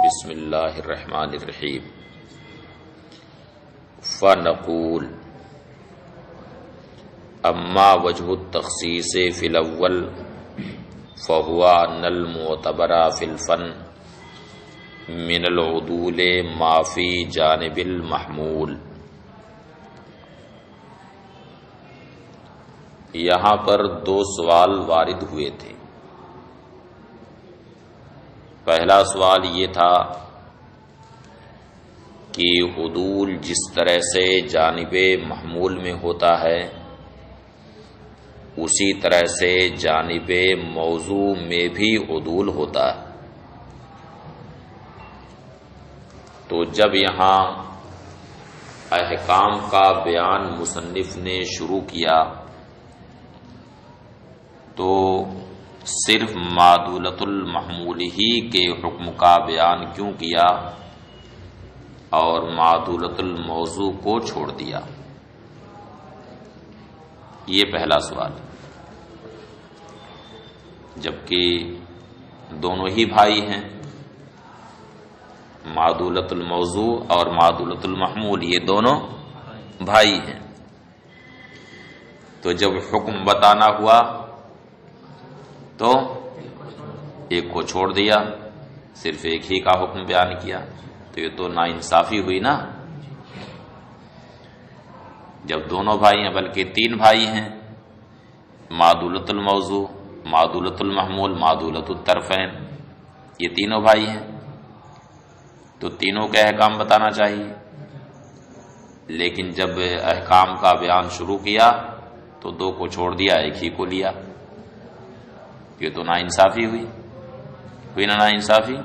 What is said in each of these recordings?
بسم اللہ الرحمن الرحیم فنقول اما وجہ التخصیص فی الاول فهو ان المعتبر فی الفن من العدول ما فی جانب المحمول۔ یہاں پر دو سوال وارد ہوئے تھے۔ پہلا سوال یہ تھا کہ عدول جس طرح سے جانب محمول میں ہوتا ہے اسی طرح سے جانب موضوع میں بھی عدول ہوتا ہے۔ تو جب یہاں احکام کا بیان مصنف نے شروع کیا تو صرف معدولۃ المحمول ہی کے حکم کا بیان کیوں کیا اور معدولۃ الموضوع کو چھوڑ دیا؟ یہ پہلا سوال۔ جبکہ دونوں ہی بھائی ہیں، معدولۃ الموضوع اور معدولۃ المحمول، یہ دونوں بھائی ہیں، تو جب حکم بتانا ہوا تو ایک کو چھوڑ دیا، صرف ایک ہی کا حکم بیان کیا، تو یہ تو ناانصافی ہوئی نا۔ جب دونوں بھائی ہیں، بلکہ تین بھائی ہیں، معدولۃ الموضوع، معدولۃ المحمول، معدولۃ الطرفین، یہ تینوں بھائی ہیں، تو تینوں کے احکام بتانا چاہیے۔ لیکن جب احکام کا بیان شروع کیا تو دو کو چھوڑ دیا، ایک ہی کو لیا، یہ تو ناانصافی ہوئی نا ناانصافی۔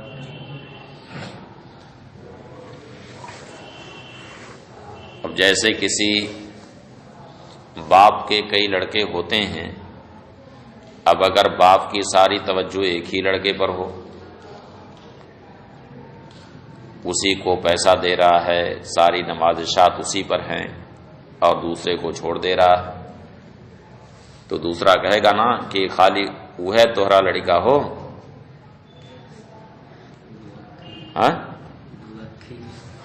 اب جیسے کسی باپ کے کئی لڑکے ہوتے ہیں، اب اگر باپ کی ساری توجہ ایک ہی لڑکے پر ہو، اسی کو پیسہ دے رہا ہے، ساری نمازشات اسی پر ہیں، اور دوسرے کو چھوڑ دے رہا ہے، تو دوسرا کہے گا نا کہ خالی وہ ہے توہرا لڑکا ہو،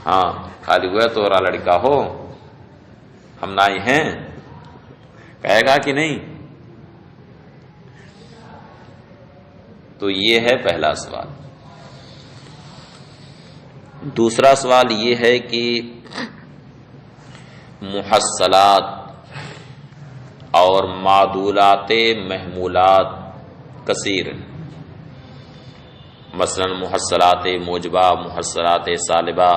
ہاں خالی وہ ہے توہرا لڑکا ہو، ہم نائی ہیں، کہے گا کہ نہیں؟ تو یہ ہے پہلا سوال۔ دوسرا سوال یہ ہے کہ محصلات اور معدولات محمولات کثیر، مثلا محصلات موجبہ، محصلات سالبہ،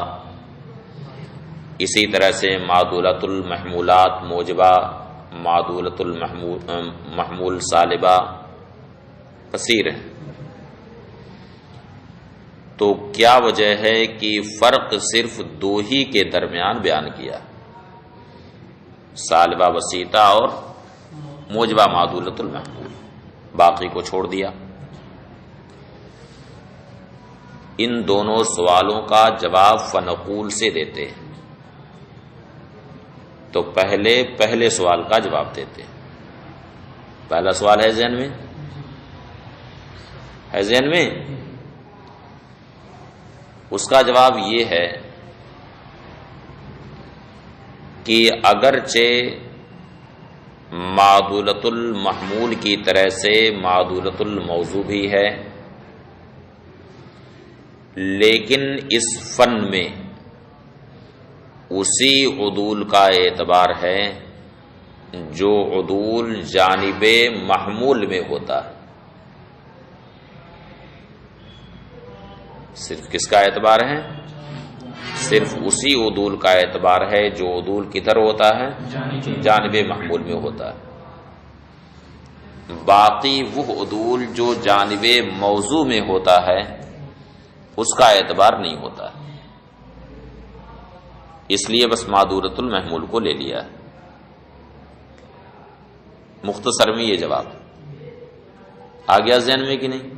اسی طرح سے معدولۃ المحمولات موجبہ، معدولۃ المحمول سالبہ کثیر ہے۔ تو کیا وجہ ہے کہ فرق صرف دو ہی کے درمیان بیان کیا، سالبہ وسیطہ اور موجبہ معدولۃ المحمول، باقی کو چھوڑ دیا؟ ان دونوں سوالوں کا جواب فنقول سے دیتے ہیں۔ تو پہلے سوال کا جواب دیتے ہیں۔ پہلا سوال ہے ذہن میں؟ ہے ذہن میں؟ اس کا جواب یہ ہے کہ اگرچہ معدولۃ المحمول کی طرح سے معدولۃ الموضوع بھی ہے، لیکن اس فن میں اسی عدول کا اعتبار ہے جو عدول جانب محمول میں ہوتا ہے۔ صرف کس کا اعتبار ہے؟ صرف اسی عدول کا اعتبار ہے جو عدول کدھر ہوتا ہے؟ جانب محمول میں ہوتا ہے۔ باقی وہ عدول جو جانب موضوع میں ہوتا ہے اس کا اعتبار نہیں ہوتا، اس لیے بس معدولۃ المحمول کو لے لیا ہے۔ مختصر میں یہ جواب آ گیا ذہن میں کہ نہیں؟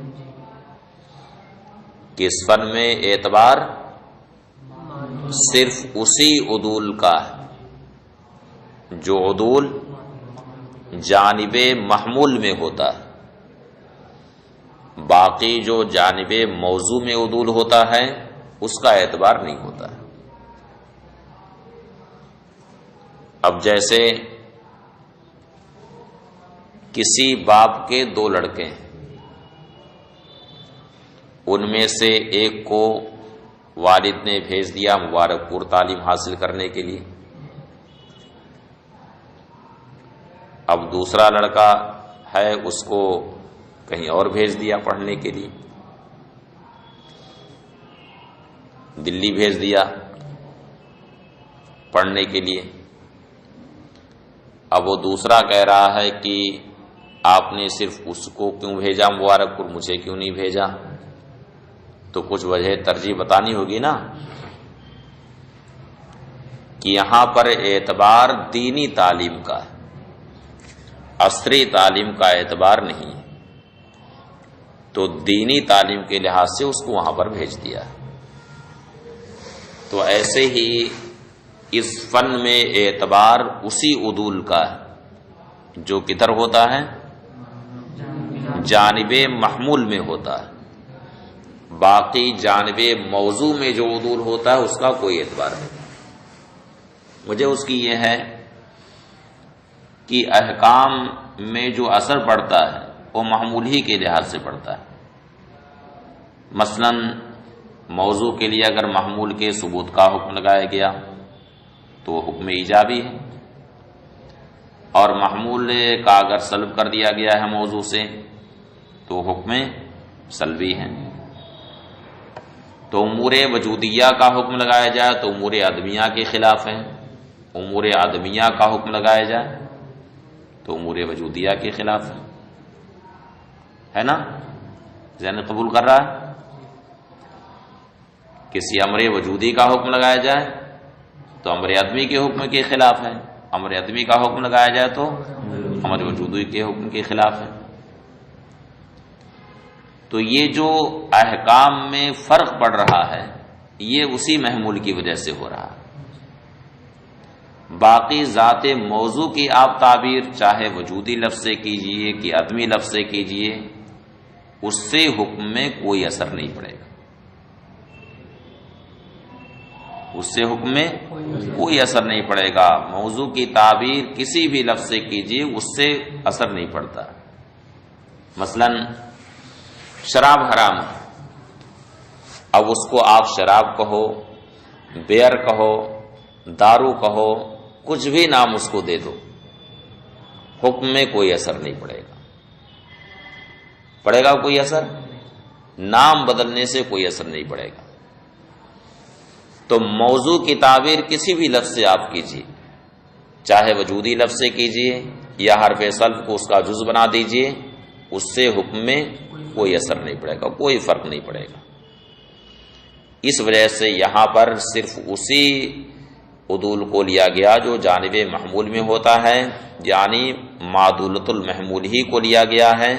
کہ اس فن میں اعتبار صرف اسی عدول کا ہے جو عدول جانب محمول میں ہوتا ہے، باقی جو جانب موضوع میں عدول ہوتا ہے اس کا اعتبار نہیں ہوتا ہے۔ اب جیسے کسی باپ کے 2 لڑکے ہیں، ان میں سے ایک کو والد نے بھیج دیا مبارک پور تعلیم حاصل کرنے کے لیے، اب دوسرا لڑکا ہے اس کو کہیں اور بھیج دیا پڑھنے کے لیے، دلی بھیج دیا پڑھنے کے لیے۔ اب وہ دوسرا کہہ رہا ہے کہ آپ نے صرف اس کو کیوں بھیجا مبارک پور، مجھے کیوں نہیں بھیجا؟ تو کچھ وجہ ترجیح بتانی ہوگی نا، کہ یہاں پر اعتبار دینی تعلیم کا ہے، عصری تعلیم کا اعتبار نہیں ہے، تو دینی تعلیم کے لحاظ سے اس کو وہاں پر بھیج دیا۔ تو ایسے ہی اس فن میں اعتبار اسی عدول کا ہے جو کدھر ہوتا ہے؟ جانب محمول میں ہوتا ہے، باقی جانب موضوع میں جو عدول ہوتا ہے اس کا کوئی اعتبار نہیں۔ مجھے اس کی یہ ہے کہ احکام میں جو اثر پڑتا ہے وہ محمول ہی کے لحاظ سے پڑتا ہے۔ مثلا موضوع کے لیے اگر محمول کے ثبوت کا حکم لگایا گیا تو وہ حکم ایجابی ہے، اور محمول کا اگر سلب کر دیا گیا ہے موضوع سے تو حکم سلبی ہے۔ تو امور وجودیہ کا حکم لگایا جائے تو امور عدمیہ کے خلاف ہے، امور عدمیہ کا حکم لگایا جائے تو امور وجودیہ کے خلاف ہے نا؟ ذہن قبول کر رہا ہے؟ کسی امر وجودی کا حکم لگایا جائے تو امر عدمی کے حکم کے خلاف ہے، امر عدمی کا حکم لگایا جائے تو امر وجودی کے حکم کے خلاف ہے۔ تو یہ جو احکام میں فرق پڑ رہا ہے یہ اسی محمول کی وجہ سے ہو رہا ہے۔ باقی ذات موضوع کی آپ تعبیر چاہے وجودی لفظ سے کیجئے کہ عدمی لفظ سے کیجئے، اس سے حکم میں کوئی اثر نہیں پڑے گا، اس سے حکم میں کوئی اثر نہیں پڑے گا۔ موضوع کی تعبیر کسی بھی لفظ سے کیجئے اس سے اثر نہیں پڑتا۔ مثلا شراب حرام ہے، اب اس کو آپ شراب کہو، بیئر کہو، دارو کہو، کچھ بھی نام اس کو دے دو، حکم میں کوئی اثر نہیں پڑے گا۔ پڑے گا کوئی اثر؟ نام بدلنے سے کوئی اثر نہیں پڑے گا۔ تو موضوع کی تعبیر کسی بھی لفظ سے آپ کیجیے، چاہے وجودی لفظ سے کیجیے یا حرف سلب کو اس کا جز بنا دیجیے، اس سے حکم میں کوئی اثر نہیں پڑے گا، کوئی فرق نہیں پڑے گا۔ اس وجہ سے یہاں پر صرف اسی عدول کو لیا گیا جو جانب محمول میں ہوتا ہے، یعنی معدولۃ المحمول ہی کو لیا گیا ہے،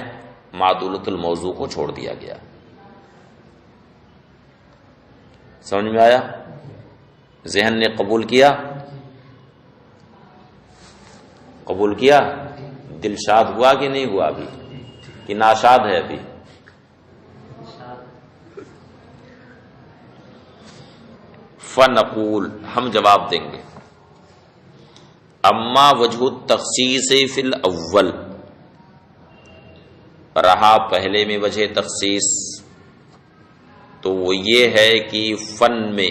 معدولۃ الموضوع کو چھوڑ دیا گیا۔ سمجھ میں آیا؟ ذہن نے قبول کیا؟ قبول کیا؟ دل شاد ہوا کہ نہیں ہوا ابھی، کہ ناشاد ہے ابھی؟ فنقول، ہم جواب دیں گے، اما وجہ التخصیص فی الاول، رہا پہلے میں وجہ تخصیص تو وہ یہ ہے کہ فن میں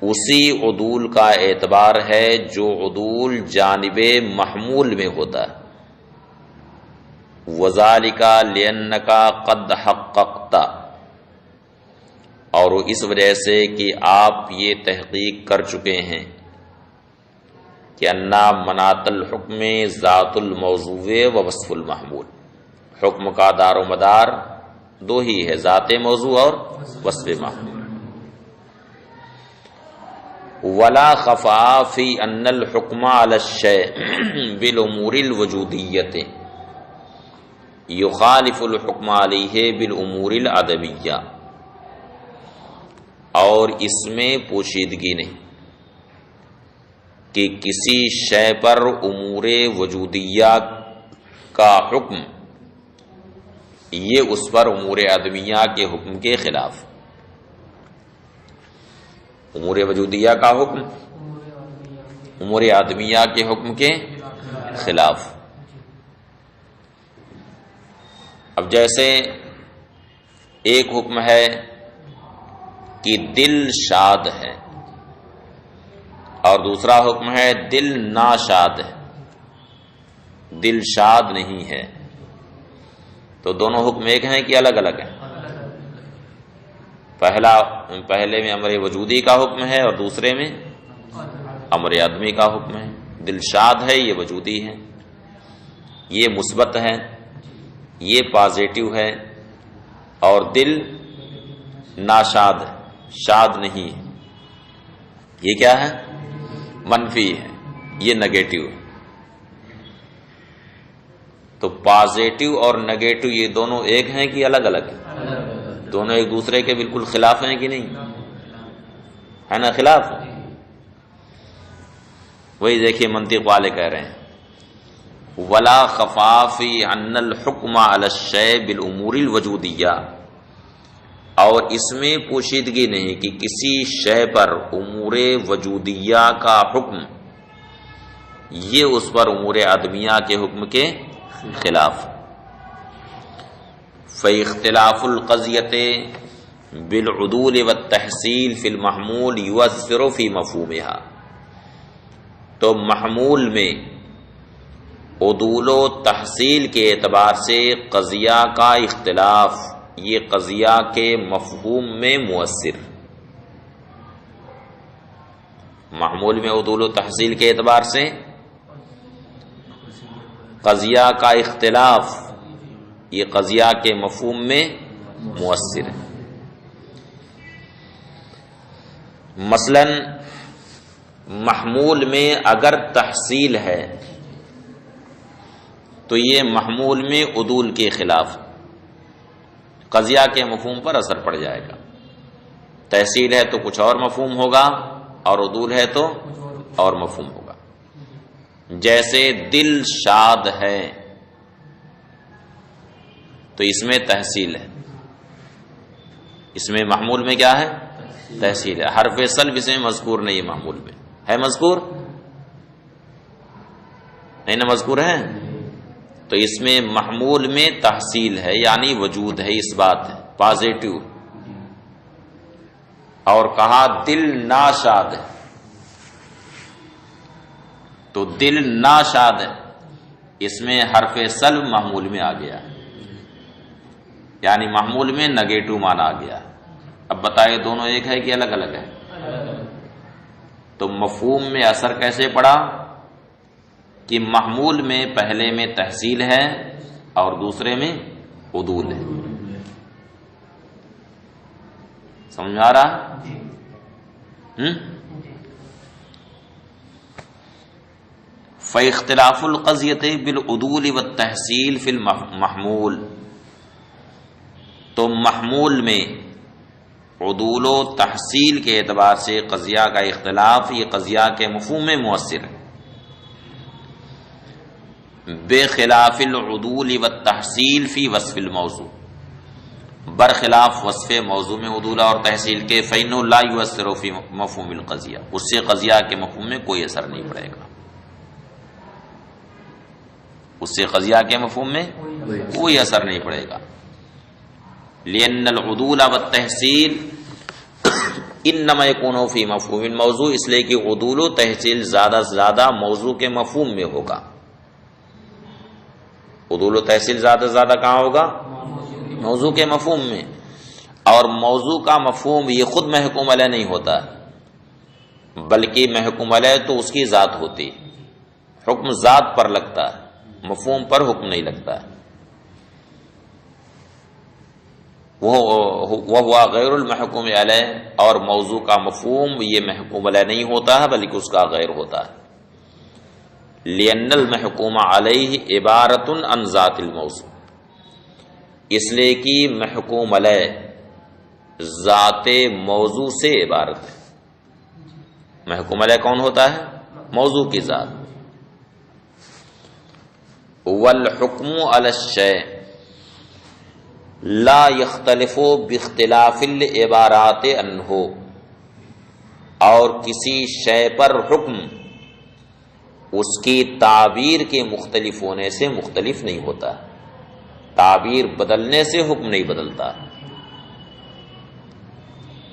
اسی عدول کا اعتبار ہے جو عدول جانب محمول میں ہوتا ہے، وذالک لأنک قد حققت، اور اس وجہ سے کہ آپ یہ تحقیق کر چکے ہیں کہ انا مناط الحکم ذات الموضوع و وصف المحمول، حکم کا دار و مدار دو ہی ہے، ذات موضوع اور وصف محمول۔ ولا خفا فی ان الحکم علی الشیء بالامور الوجودیۃ یخالف الحکم علیہ بالامور العدمیہ، اور اس میں پوشیدگی نہیں کہ کسی شے پر امور وجودیہ کا حکم یہ اس پر امور عدمیہ کے حکم کے خلاف، امور وجودیہ کا حکم امور عدمیہ کے حکم کے خلاف۔ اب جیسے ایک حکم ہے کہ دل شاد ہے اور دوسرا حکم ہے دل ناشاد ہے، دل شاد نہیں ہے، تو دونوں حکم ایک ہیں کہ الگ الگ ہیں؟ پہلے میں امر وجودی کا حکم ہے اور دوسرے میں امر عدمی کا حکم ہے۔ دل شاد ہے یہ وجودی ہے، یہ مثبت ہے، یہ پازیٹیو ہے، اور دل ناشاد ہے، شاد نہیں ہے، یہ کیا ہے؟ منفی ہے، یہ نگیٹو ہے۔ تو پازیٹیو اور نگیٹو یہ دونوں ایک ہیں کہ الگ الگ ہیں؟ دونوں ایک دوسرے کے بالکل خلاف ہیں کہ نہیں؟ ہے نا خلاف؟ وہی دیکھیے منطق والے کہہ رہے ہیں ولا خفافی ان الحکم علی الشیء بالامور الوجودیہ، اور اس میں پوشیدگی نہیں کہ کسی شے پر امور وجودیہ کا حکم یہ اس پر امور عدمیہ کے حکم کے خلاف۔ فاختلاف القضیۃ بالعدول والتحصیل فی المحمول یؤثر فی مفہومها، تو محمول میں عدول و تحصیل کے اعتبار سے قضیہ کا اختلاف یہ قضیہ کے مفہوم میں مؤثر، محمول میں عدول و تحصیل کے اعتبار سے قضیہ کا اختلاف یہ قضیہ کے مفہوم میں مؤثر ہے۔ مثلا محمول میں اگر تحصیل ہے تو یہ محمول میں عدول کے خلاف قضیہ کے مفہوم پر اثر پڑ جائے گا۔ تحصیل ہے تو کچھ اور مفہوم ہوگا اور عدول ہے تو اور مفہوم ہوگا۔ جیسے دل شاد ہے تو اس میں تحصیل ہے، اس میں محمول میں کیا ہے؟ تحصیل ہے۔ حرف سلب اس میں مذکور نہیں ہے، محمول میں ہے مذکور نہیں نا؟ مذکور ہے تو اس میں محمول میں تحصیل ہے یعنی وجود ہے، اس بات ہے پازیٹیو، اور کہا دل ناشاد ہے تو دل ناشاد ہے اس میں حرف سلب محمول میں آ گیا یعنی محمول میں نگیٹو مانا آ گیا۔ اب بتائیے دونوں ایک ہے کہ الگ الگ ہے؟ تو مفہوم میں اثر کیسے پڑا کہ محمول میں پہلے میں تحصیل ہے اور دوسرے میں عدول ہے۔ سمجھ آ رہا؟ فاختلاف القضیۃ بالعدول والتحصیل فی المحمول، تو محمول میں عدول و تحصیل کے اعتبار سے قضیہ کا اختلاف یہ قضیہ کے مفہوم میں مؤثر ہے۔ بخلاف العدول والتحصیل فی وصف الموضوع، برخلاف وصف موضوع میں عدول اور تحصیل کے فإنه لا يؤثر فی مفہوم القضیہ، اس سے قضیہ کے مفہوم میں کوئی اثر نہیں پڑے گا، اس سے قضیہ کے مفہوم میں کوئی اثر نہیں پڑے گا۔ لأن العدول والتحصیل انما يكون فی مفہوم الموضوع، اس لیے کہ عدول و تحصیل زیادہ سے زیادہ موضوع کے مفہوم میں ہوگا۔ عدول و تحصیل زیادہ سے زیادہ کہاں ہوگا؟ موضوع کے مفہوم میں، اور موضوع کا مفہوم یہ خود محکوم علیہ نہیں ہوتا بلکہ محکوم علیہ تو اس کی ذات ہوتی، حکم ذات پر لگتا ہے، مفہوم پر حکم نہیں لگتا ہے۔ وہ غیر المحکوم علیہ، اور موضوع کا مفہوم یہ محکوم علیہ نہیں ہوتا ہے بلکہ اس کا غیر ہوتا ہے۔ لأن المحکوم علیہ عبارۃ عن ذات الموضوع، اس لیے کہ محکوم علیہ ذات موضوع سے عبارت ہے۔ محکوم علیہ کون ہوتا ہے؟ موضوع کی ذات۔ والحکم علی الشیء، لا یختلف باختلاف العبارات عنہ، اور کسی شے پر حکم اس کی تعبیر کے مختلف ہونے سے مختلف نہیں ہوتا، تعبیر بدلنے سے حکم نہیں بدلتا،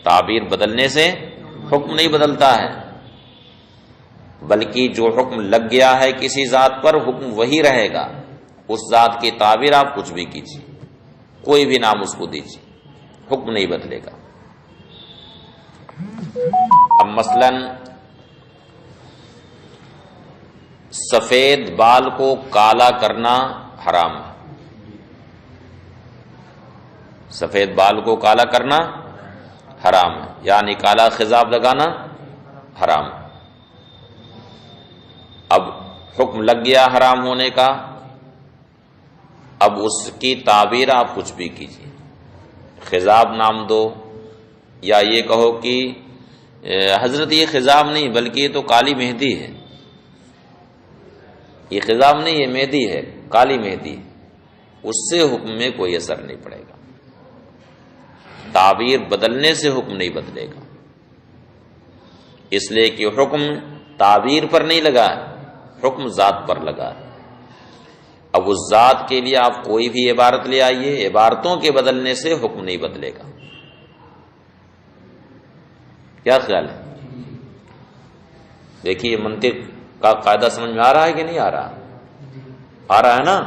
تعبیر بدلنے سے حکم نہیں بدلتا ہے، بلکہ جو حکم لگ گیا ہے کسی ذات پر حکم وہی رہے گا، اس ذات کی تعبیر آپ کچھ بھی کیجیے، کوئی بھی نام اس کو دیجیے، حکم نہیں بدلے گا۔ اب مثلا سفید بال کو کالا کرنا حرام ہے، سفید بال کو کالا کرنا حرام ہے، یعنی کالا خضاب لگانا حرام ہے۔ اب حکم لگ گیا حرام ہونے کا، اب اس کی تعبیر آپ کچھ بھی کیجیے، خضاب نام دو، یا یہ کہو کہ حضرت یہ خضاب نہیں بلکہ یہ تو کالی مہندی ہے، یہ خضاب نہیں یہ مہندی ہے، کالی مہندی، اس سے حکم میں کوئی اثر نہیں پڑے گا، تعبیر بدلنے سے حکم نہیں بدلے گا، اس لیے کہ حکم تعبیر پر نہیں لگا ہے، حکم ذات پر لگا ہے۔ اب اس ذات کے لیے آپ کوئی بھی عبارت لے آئیے، عبارتوں کے بدلنے سے حکم نہیں بدلے گا۔ کیا خیال ہے؟ دیکھیے منطق کا قاعدہ سمجھ میں آ رہا ہے کہ نہیں آ رہا؟ آ رہا ہے نا؟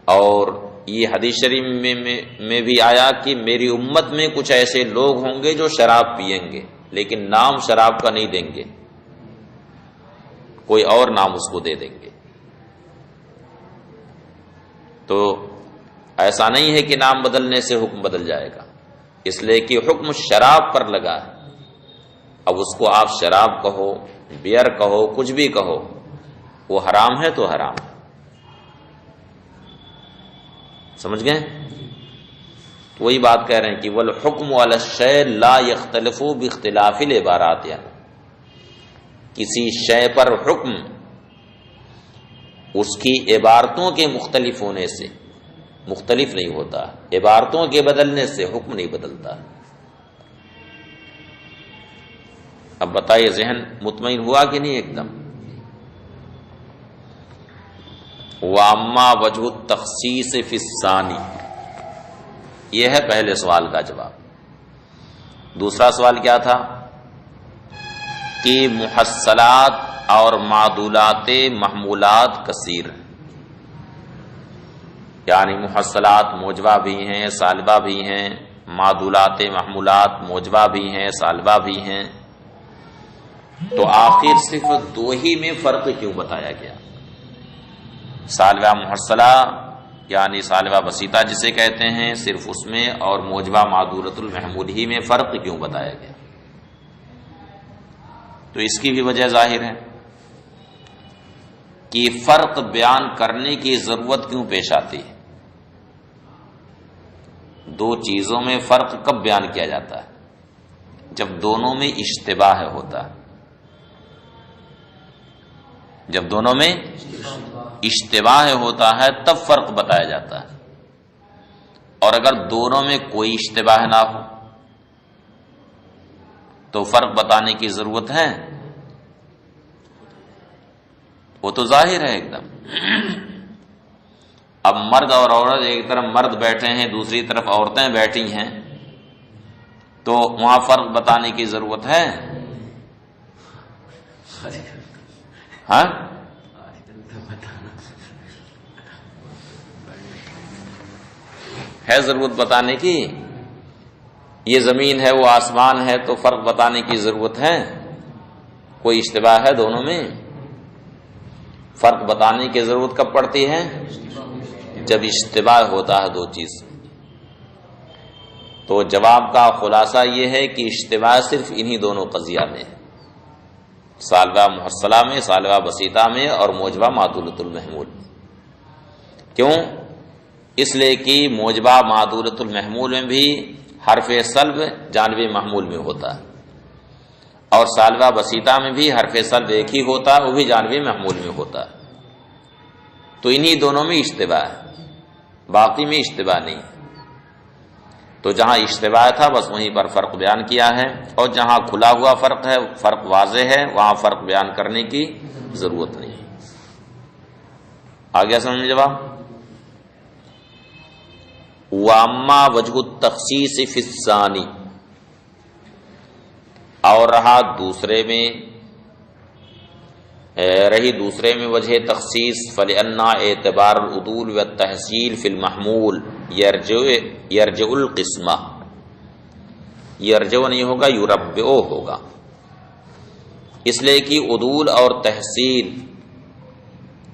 اور یہ حدیث شریف میں بھی آیا کہ میری امت میں کچھ ایسے لوگ ہوں گے جو شراب پئیں گے لیکن نام شراب کا نہیں دیں گے، کوئی اور نام اس کو دے دیں گے۔ تو ایسا نہیں ہے کہ نام بدلنے سے حکم بدل جائے گا، اس لیے کہ حکم شراب پر لگا ہے، اب اس کو آپ شراب کہو، بیئر کہو، کچھ بھی کہو، وہ حرام ہے تو حرام ہے۔ سمجھ گئے؟ وہی بات کہہ رہے ہیں کہ والحکم علی الشیء لا یختلف باختلاف العبارات، کسی شے پر حکم اس کی عبارتوں کے مختلف ہونے سے مختلف نہیں ہوتا، عبارتوں کے بدلنے سے حکم نہیں بدلتا۔ اب بتائیے ذہن مطمئن ہوا کہ نہیں ایک دم؟ وَأَمَّا وَجْهُ التَّخْصِيصِ فِي الثَّانِي، یہ ہے پہلے سوال کا جواب۔ دوسرا سوال کیا تھا کہ محصلات اور معدولات محمولات کثیر، یعنی محصلات موجبہ بھی ہیں سالبہ بھی ہیں، معدولات محمولات موجبہ بھی ہیں سالبہ بھی ہیں، تو آخر صرف دو ہی میں فرق کیوں بتایا گیا؟ سالبہ محصلہ یعنی سالبہ بسیطہ جسے کہتے ہیں صرف اس میں، اور موجبہ معدولۃ المحمول ہی میں فرق کیوں بتایا گیا؟ تو اس کی بھی وجہ ظاہر ہے کہ فرق بیان کرنے کی ضرورت کیوں پیش آتی ہے؟ دو چیزوں میں فرق کب بیان کیا جاتا ہے؟ جب دونوں میں اشتباہ ہوتا ہے، جب دونوں میں اشتباہ ہوتا ہے تب فرق بتایا جاتا ہے، اور اگر دونوں میں کوئی اشتباہ نہ ہو تو فرق بتانے کی ضرورت ہے؟ وہ تو ظاہر ہے ایک دم۔ اب مرد اور عورت، ایک طرف مرد بیٹھے ہیں دوسری طرف عورتیں بیٹھی ہیں، تو وہاں فرق بتانے کی ضرورت ہے؟ ہاں ہے ضرورت بتانے کی؟ یہ زمین ہے وہ آسمان ہے، تو فرق بتانے کی ضرورت ہے؟ کوئی اشتباہ ہے دونوں میں؟ فرق بتانے کی ضرورت کب پڑتی ہے؟ جب اشتباہ ہوتا ہے دو چیز۔ تو جواب کا خلاصہ یہ ہے کہ اشتباہ صرف انہی دونوں قضیہ میں ہے، سالبہ محصلہ میں، سالبہ بسیطہ میں، اور موجبہ معدولۃ المحمول میں۔ کیوں؟ اس لیے کہ موجبہ معدولۃ المحمول میں بھی حرف سلب جانب محمول میں ہوتا ہے، اور سالبہ بسیطہ میں بھی حرف سلب ایک ہی ہوتا ہے، وہ بھی جانب محمول میں ہوتا ہے، تو انہی دونوں میں اشتباہ ہے۔ باقی میں اشتباہ نہیں. تو جہاں اشتباہ تھا بس وہیں پر فرق بیان کیا ہے، اور جہاں کھلا ہوا فرق ہے، فرق واضح ہے، وہاں فرق بیان کرنے کی ضرورت نہیں ہے. آ گیا سمجھ میں جواب؟ واما وجہ التخصیص فی الثانی، اور رہی دوسرے میں وجہ تخصیص، فلأن اعتبار العدول والتحصیل فی المحمول یرجع القسمہ، یرجع نہیں ہوگا، یربع ہوگا، اس لیے کہ عدول اور تحصیل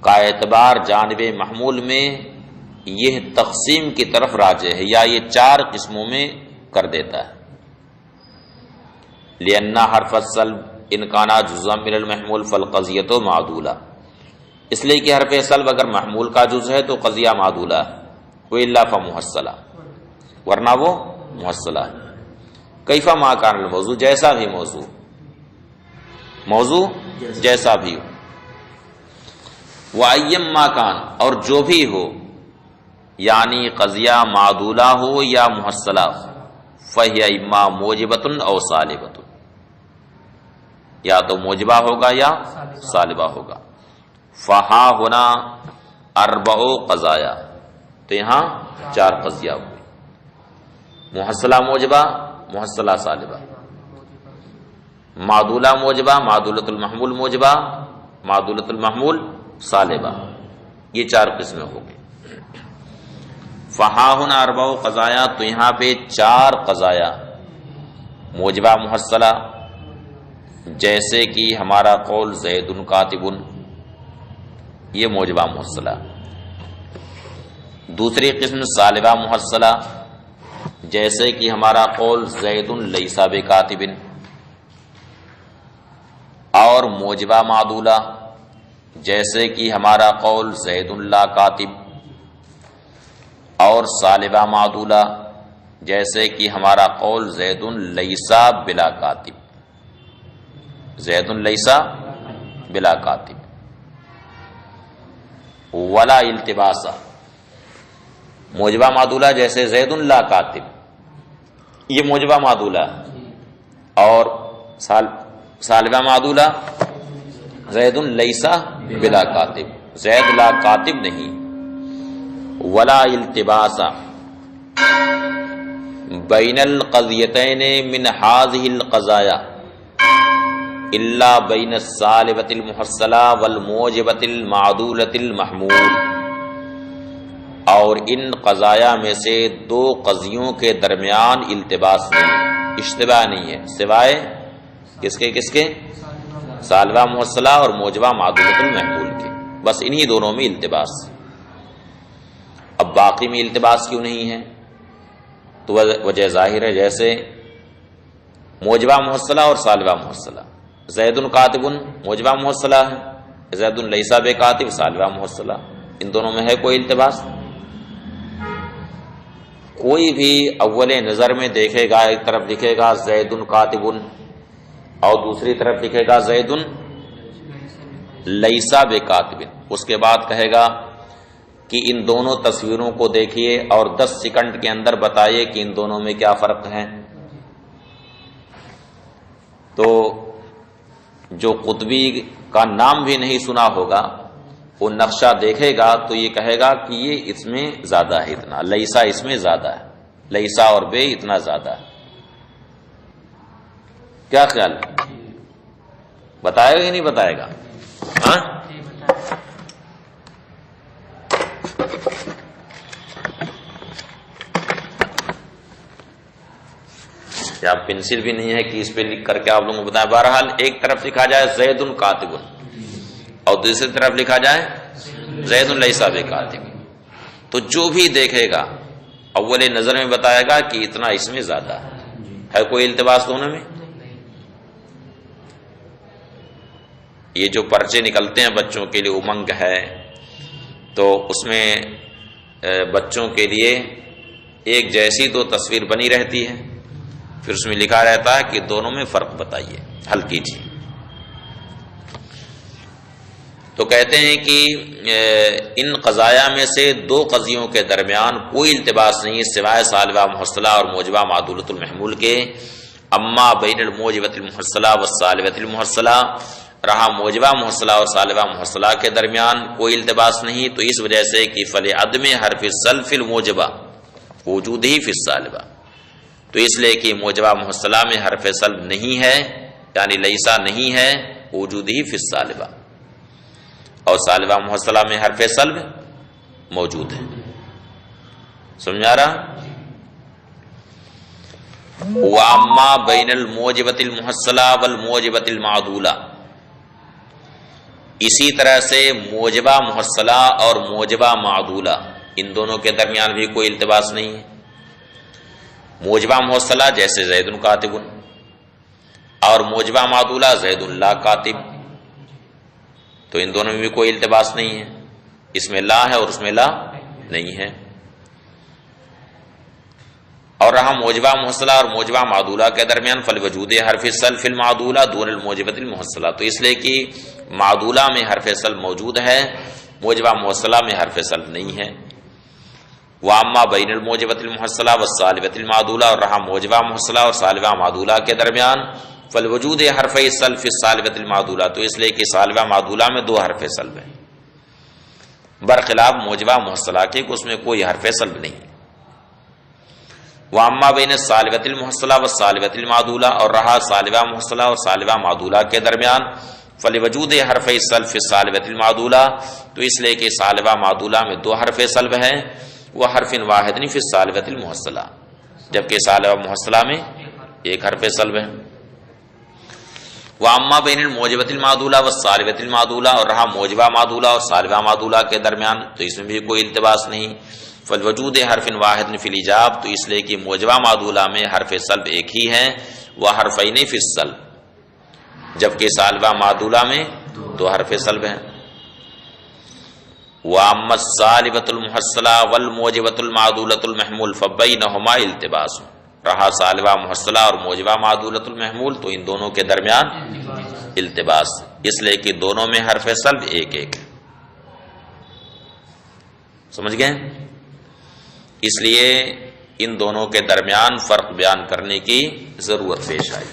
کا اعتبار جانب محمول میں یہ تقسیم کی طرف راجع ہے، یا یہ 4 قسموں میں کر دیتا ہے. لأن حرف السلب ان کانا جزءا من المحمول فالقضیۃ معدولہ، اس لیے کہ حرف سلب اگر محمول کا جز ہے تو قضیہ معدولہ ہے، وإلا فمحصلہ، ورنہ وہ محصلہ ہے. کیف ما کان الموضوع، جیسا بھی موضوع جیسا بھی ہو. وأیم ما کان، اور جو بھی ہو، یعنی قضیہ معدولہ ہو یا محصلہ ہو، فہی اما موجبۃ او سالبۃ، یا تو موجبہ ہوگا یا سالبہ ہوگا. فہا ہونا 4 قضایا، تو یہاں 4 قضیہ ہوئے، محصلہ موجبہ، محصلہ سالبہ، معدولہ موجبہ، معدولۃ المحمول موجبہ، معدولۃ المحمول سالبہ، یہ 4 قسمیں ہو گئی. فہا ہونا 4 قضایا، تو یہاں پہ 4 قضایا موجبہ محصلہ، جیسے کہ ہمارا قول زید کاتب، یہ موجبہ محصلہ. دوسری قسم سالبہ محصلہ، جیسے کہ ہمارا قول زید لیس بکاتب، اور موجبہ معدولہ، جیسے کہ ہمارا قول زید لا کاتب، اور سالبہ معدولہ، جیسے کہ ہمارا قول زید لیس بلا کاتب، زید لیس بلا کاتب. ولا التباسا، موجبہ معدولہ جیسے زید لا کاتب، یہ موجبہ معدولہ، اور سالبہ معدولہ زید لیس بلا کاتب، زید لا کاتب نہیں. ولا التباسا بین القضیتین من هذه القضایا الا بین السالبۃ المحصلہ والموجبۃ المعدولۃ المحمول، اور ان قضایا میں سے 2 قضیوں کے درمیان التباس نہیں، اشتباہ نہیں ہے، سوائے کس کے سالبہ محصلہ اور موجبہ معدولۃ المحمول کے، بس انہی دونوں میں التباس. اب باقی میں التباس کیوں نہیں ہے؟ تو وجہ ظاہر ہے، جیسے موجبہ محصلہ اور سالبہ محصلہ، زید کاتب موجبہ محصلہ ہے، زید لیس بکاتب سالبہ محصلہ، ان دونوں میں ہے کوئی التباس؟ کوئی بھی اول نظر میں دیکھے گا، ایک طرف لکھے گا زید کاتب اور دوسری طرف لکھے گا زید لیس بکاتب، اس کے بعد کہے گا کہ ان دونوں تصویروں کو دیکھیے اور 10 سیکنڈ کے اندر بتائیے کہ ان دونوں میں کیا فرق ہے. تو جو قطبی کا نام بھی نہیں سنا ہوگا وہ نقشہ دیکھے گا تو یہ کہے گا کہ یہ اس میں زیادہ ہے، اتنا لیسا اس میں زیادہ ہے، لیسا اور بے اتنا زیادہ ہے. کیا خیال ہے؟ بتائے گا یا نہیں بتائے گا؟ ہاں آپ پنسل بھی نہیں ہے کہ اس پہ لکھ کر کے آپ لوگوں کو بتائیں. بہرحال ایک طرف لکھا جائے زید کاتب اور دوسری طرف لکھا جائے زید لیس بکاتب، تو جو بھی دیکھے گا اول نظر میں بتائے گا کہ اتنا اس میں زیادہ ہے. کوئی التباس دونوں میں؟ یہ جو پرچے نکلتے ہیں بچوں کے لیے، امنگ ہے، تو اس میں بچوں کے لیے ایک جیسی تو تصویر بنی رہتی ہے، پھر اس میں لکھا رہتا ہے کہ دونوں میں فرق بتائیے، حل کیجیے. تو کہتے ہیں کہ ان قضایا میں سے دو قضیوں کے درمیان کوئی التباس نہیں سوائے سالبہ محصلہ اور موجبہ معدولۃ المحمول کے. اما بین الموجبۃ المحصلہ والسالبۃ المحصلہ، رہا موجبہ محصلہ اور سالبہ محصلہ کے درمیان کوئی التباس نہیں، تو اس وجہ سے کہ فلعدم حرف السلف الموجبہ وجود ہی فی السالبہ، تو اس لیے کہ موجبہ محصلہ میں حرف سلب نہیں ہے، یعنی لیسا نہیں ہے، وجود ہی فی السالبہ، اور سالبہ محصلہ میں حرف سلب موجود ہے. سمجھا رہا؟ وَأَمَّا بَيْنَ الْمُوجِبَةِ الْمُحَصَّلَةِ وَالْمُوجِبَةِ الْمَعْدُولَةِ، اسی طرح سے موجبہ محصلہ اور موجبہ معدولہ ان دونوں کے درمیان بھی کوئی التباس نہیں ہے. موجبہ محصلہ جیسے زید کاتب، اور موجبہ معدولہ زید لا کاتب، تو ان دونوں میں بھی کوئی التباس نہیں ہے، اس میں لا ہے اور اس میں لا نہیں ہے. اور رہا موجبہ محصلہ اور موجبہ معدولہ کے درمیان فالوجود حرف سلف المعدولہ دون الموجبۃ المحصلہ، تو اس لیے کہ معدولہ میں حرف سلب موجود ہے، موجبہ محصلہ میں حرف سلب نہیں ہے. واما بین الموجبۃ المحصلہ والسالبۃ المعدولہ، اور رہا موجبہ محصلہ اور سالبہ معدولہ کے درمیان فالوجود حرف سلف السالبۃ المعدولہ، تو اس لیے کہ سالبہ معدولہ میں دو حرف سلب ہیں، برخلاف موجبہ محصلہ کے اس میں کوئی حرف سلب نہیں. واما بین السالبۃ المحصلہ والسالبۃ المعدولہ، اور رہا سالبہ محصلہ اور سالبہ معدولہ کے درمیان فلوجود حرف سلف السالبۃ المعدولہ، تو اس لیے کہ سالبہ معدولہ میں دو حرف سلب ہیں، وہ حرف واحد فی السالبۃ المحصلہ، جبکہ سالبہ محصلہ میں ایک حرف سلب ہے. واما بین الموجبۃ المعدولہ والسالبۃ المعدولہ، اور رہا موجبہ معدولہ اور سالبہ معدولہ کے درمیان، تو اس میں بھی کوئی التباس نہیں. فالوجود حرف واحد فی الاجاب، تو اس لیے کہ موجبہ معدولہ میں حرف سلب ایک ہی ہے، وہ حرفین فی السلب، جبکہ سالبہ معدولہ میں دو حرف سلب ہیں. واما السالبۃ المحصلہ والموجبۃ المعدولۃ المحمول فبینہما التباس، رہا سالبہ محصلہ اور موجبہ معدولۃ المحمول، تو ان دونوں کے درمیان التباس، اس لیے کہ دونوں میں حرف سلب ایک ایک. سمجھ گئے؟ اس لیے ان دونوں کے درمیان فرق بیان کرنے کی ضرورت پیش آئی.